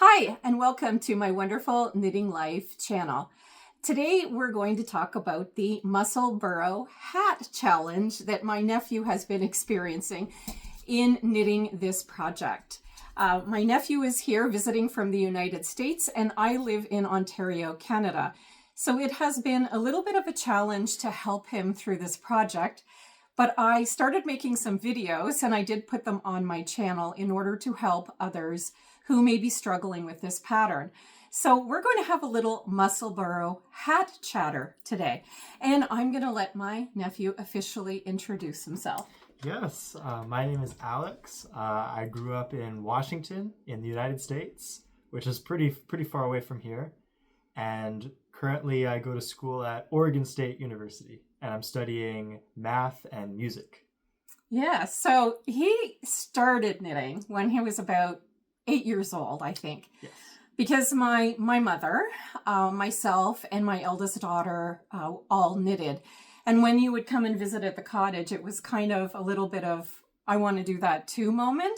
Hi, and welcome to my wonderful Knitting Life channel. Today we're going to talk about the Musselburgh Hat Challenge that my nephew has been experiencing in knitting this project. My nephew is here visiting from the United States, and I live in Ontario, Canada. So it has been a little bit of a challenge to help him through this project. But I started making some videos, and I did put them on my channel in order to help others who may be struggling with this pattern. So we're going to have a little Musselburgh hat chatter today, and I'm going to let my nephew officially introduce himself. Yes, my name is Alex. I grew up in Washington in the United States, which is pretty far away from here. And currently I go to school at Oregon State University, and I'm studying math and music. Yeah, so he started knitting when he was about 8 years old, I think. Yes. Because my mother, myself, and my eldest daughter all knitted. And when you would come and visit at the cottage, it was kind of a little bit of, I want to do that too moment.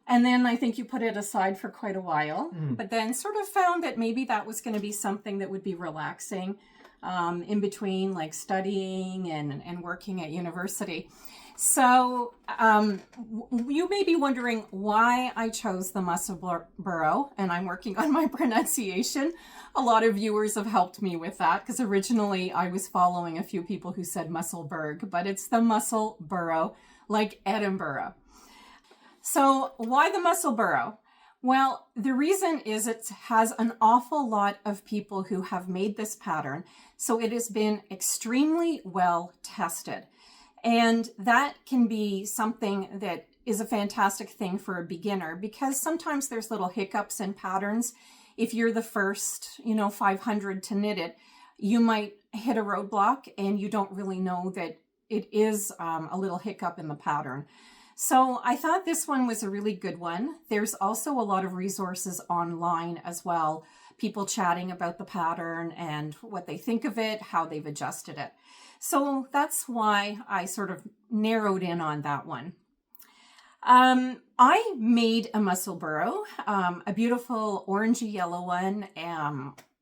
And then I think you put it aside for quite a while, but then sort of found that maybe that was going to be something that would be relaxing in between like studying and working at university. So you may be wondering why I chose the Musselburgh, and I'm working on my pronunciation. A lot of viewers have helped me with that because originally I was following a few people who said Musselburgh, but it's the Musselburgh, like Edinburgh. So why the Musselburgh? Well, the reason is it has an awful lot of people who have made this pattern, so it has been extremely well tested. And that can be something that is a fantastic thing for a beginner because sometimes there's little hiccups in patterns. If you're the first, 500 to knit it, you might hit a roadblock and you don't really know that it is a little hiccup in the pattern. So I thought this one was a really good one. There's also a lot of resources online as well, people chatting about the pattern and what they think of it, how they've adjusted it. So that's why I sort of narrowed in on that one. I made a Musselburgh, a beautiful orangey yellow one,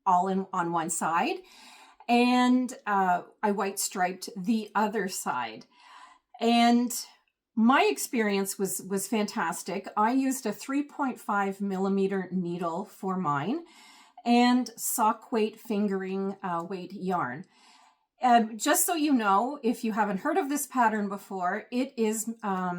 all on one side, and I white striped the other side. And my experience was fantastic. I used a 3.5 millimeter needle for mine and sock weight fingering weight yarn. Just so you know, if you haven't heard of this pattern before, it is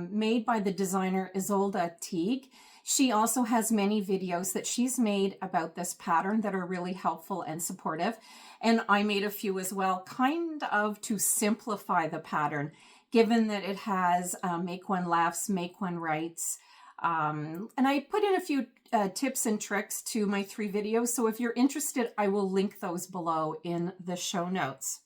made by the designer Isolde Teague. She also has many videos that she's made about this pattern that are really helpful and supportive. And I made a few as well, kind of to simplify the pattern, given that it has make one lefts, make one rights. And I put in a few tips and tricks to my 3 videos. So if you're interested, I will link those below in the show notes.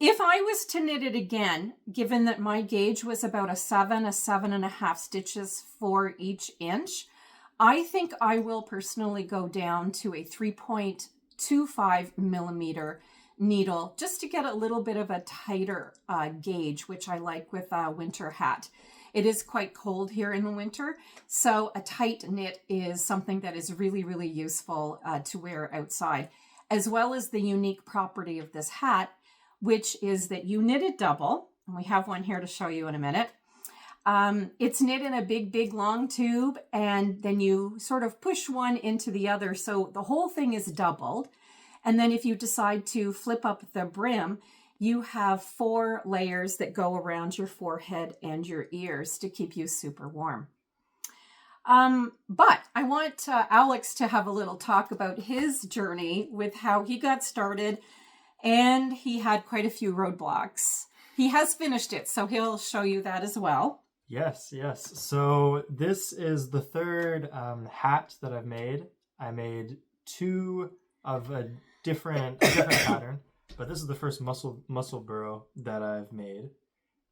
If I was to knit it again, given that my gauge was about a 7.5 stitches for each inch, I think I will personally go down to a 3.25 millimeter needle just to get a little bit of a tighter gauge, which I like with a winter hat. It is quite cold here in the winter, so a tight knit is something that is really, really useful to wear outside, as well as the unique property of this hat, which is that you knit it double, and we have one here to show you in a minute. It's knit in a big, long tube, and then you sort of push one into the other, so the whole thing is doubled. And then if you decide to flip up the brim, you have 4 layers that go around your forehead and your ears to keep you super warm. But I want Alex to have a little talk about his journey with how he got started, and he had quite a few roadblocks. He has finished it, so he'll show you that as well. Yes. So this is the 3rd hat that I've made. I made 2 of a different pattern, but this is the first Musselburgh that I've made.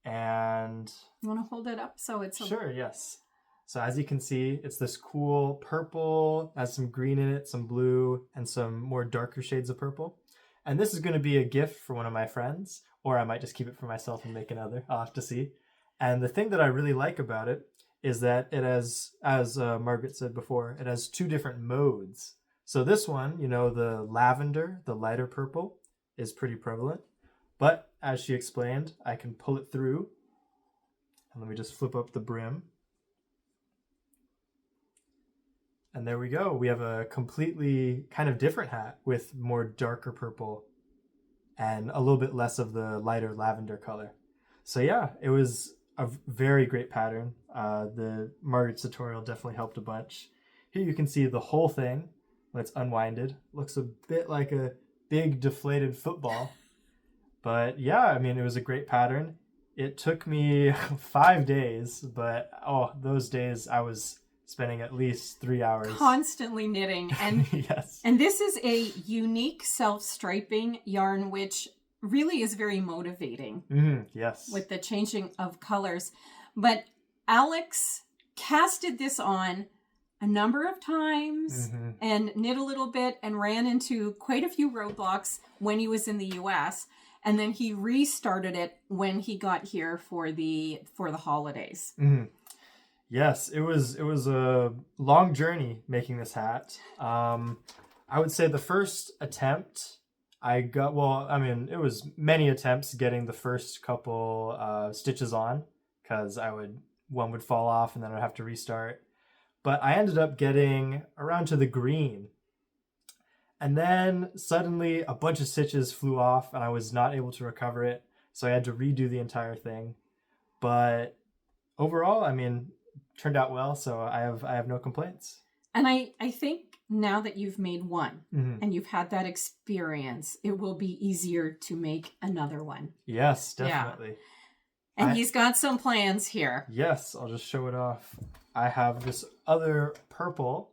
And you want to hold it up so it's sure, yes. So as you can see, it's this cool purple, has some green in it, some blue, and some more darker shades of purple. And this is going to be a gift for one of my friends, or I might just keep it for myself and make another. I'll have to see. And the thing that I really like about it is that it has, as Margaret said before, it has two different modes. So this one, you know, the lavender, the lighter purple, is pretty prevalent. But as she explained, I can pull it through. And let me just flip up the brim. And there we go. We have a completely kind of different hat with more darker purple and a little bit less of the lighter lavender color. So yeah, it was a very great pattern. The Margaret's tutorial definitely helped a bunch. Here you can see the whole thing when it's unwinded. Looks a bit like a big deflated football. But yeah, I mean, it was a great pattern. It took me 5 days, but those days I was spending at least 3 hours. Constantly knitting. And yes. And this is a unique self-striping yarn, which really is very motivating. Yes. With the changing of colors. But Alex casted this on a number of times and knit a little bit and ran into quite a few roadblocks when he was in the US. And then he restarted it when he got here for the holidays. Yes, it was a long journey making this hat. I would say the first attempt I got, it was many attempts getting the first couple stitches on, because one would fall off and then I'd have to restart. But I ended up getting around to the green. And then suddenly a bunch of stitches flew off and I was not able to recover it. So I had to redo the entire thing. But overall, I mean, turned out well. So I have no complaints. And I think now that you've made one and you've had that experience, it will be easier to make another one. Yes, definitely. Yeah. And he's got some plans here. Yes, I'll just show it off. I have this other purple.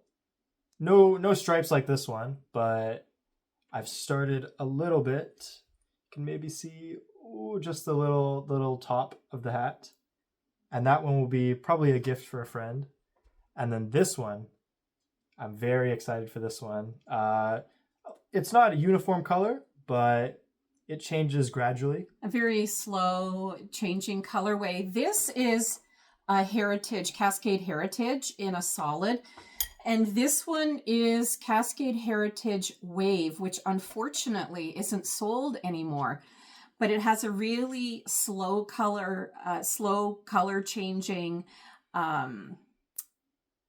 No stripes like this one, but I've started a little bit. You can maybe see just the little top of the hat. And that one will be probably a gift for a friend. And then this one, I'm very excited for this one. It's not a uniform color, but it changes gradually. A very slow changing colorway. This is a Heritage, Cascade Heritage in a solid. And this one is Cascade Heritage Wave, which unfortunately isn't sold anymore. But it has a really slow color changing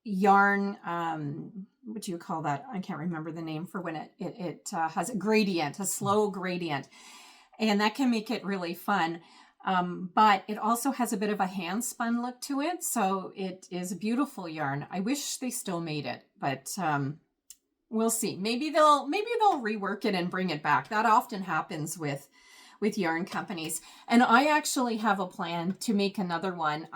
yarn. What do you call that? I can't remember the name for when it has a gradient, a slow gradient. And that can make it really fun. But it also has a bit of a hand spun look to it. So it is a beautiful yarn. I wish they still made it, but we'll see. Maybe they'll rework it and bring it back. That often happens with yarn companies. And I actually have a plan to make another one.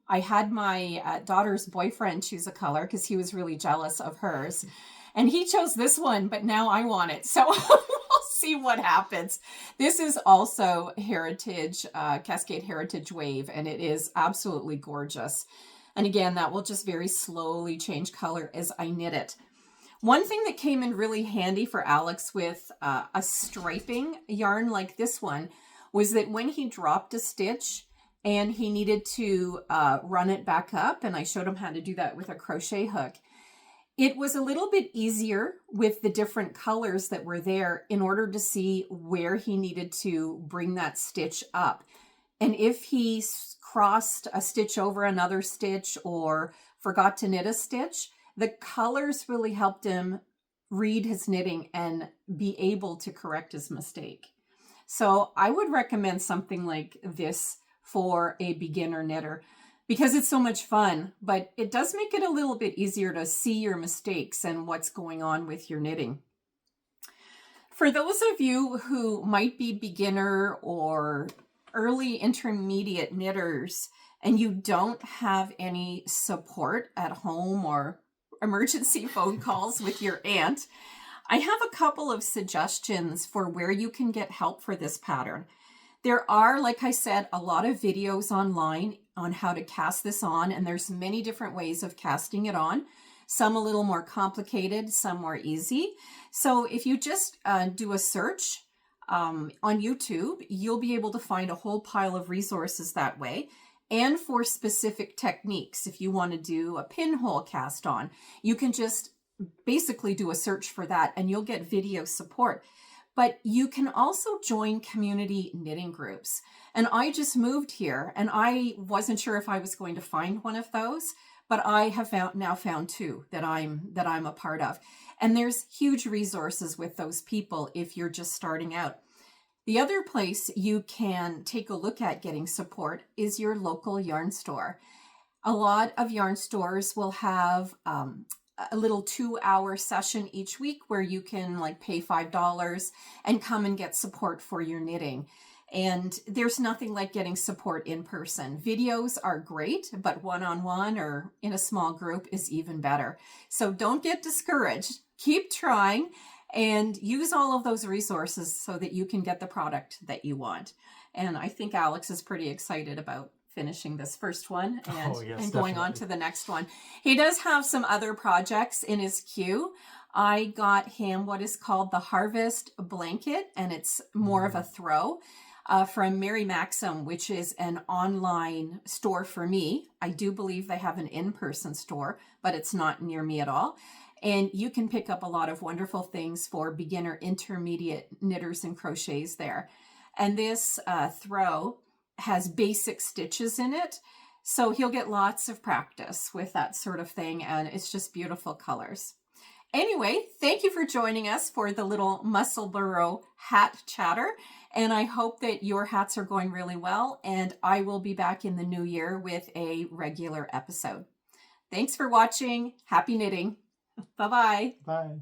I had my daughter's boyfriend choose a color because he was really jealous of hers. And he chose this one, but now I want it. So we'll see what happens. This is also Heritage, Cascade Heritage Wave, and it is absolutely gorgeous. And again, that will just very slowly change color as I knit it. One thing that came in really handy for Alex with a striping yarn like this one was that when he dropped a stitch and he needed to run it back up, and I showed him how to do that with a crochet hook, it was a little bit easier with the different colors that were there in order to see where he needed to bring that stitch up. And if he crossed a stitch over another stitch or forgot to knit a stitch, the colors really helped him read his knitting and be able to correct his mistake. So I would recommend something like this for a beginner knitter because it's so much fun, but it does make it a little bit easier to see your mistakes and what's going on with your knitting. For those of you who might be beginner or early intermediate knitters and you don't have any support at home or emergency phone calls with your aunt, I have a couple of suggestions for where you can get help for this pattern. There are, like I said, a lot of videos online on how to cast this on, and there's many different ways of casting it on. Some a little more complicated, some more easy. So if you just do a search on YouTube, you'll be able to find a whole pile of resources that way. and for specific techniques. If you want to do a pinhole cast on, you can just basically do a search for that and you'll get video support. But you can also join community knitting groups. And I just moved here and I wasn't sure if I was going to find one of those, but I have now found two that I'm a part of. And there's huge resources with those people if you're just starting out. The other place you can take a look at getting support is your local yarn store. A lot of yarn stores will have a little 2-hour session each week where you can like pay $5 and come and get support for your knitting. And there's nothing like getting support in person. Videos are great, but one-on-one or in a small group is even better. So don't get discouraged. Keep trying and use all of those resources so that you can get the product that you want. And I think Alex is pretty excited about finishing this first one and going on to the next one. He does have some other projects in his queue. I got him what is called the Harvest Blanket, and it's more of a throw from Mary Maxim, which is an online store for me. I do believe they have an in-person store, but it's not near me at all. And you can pick up a lot of wonderful things for beginner, intermediate knitters and crochets there. And this throw has basic stitches in it, so he'll get lots of practice with that sort of thing, and it's just beautiful colors. Anyway, thank you for joining us for the little Musselburgh Hat Chatter, and I hope that your hats are going really well, and I will be back in the new year with a regular episode. Thanks for watching. Happy knitting. Bye-bye. Bye.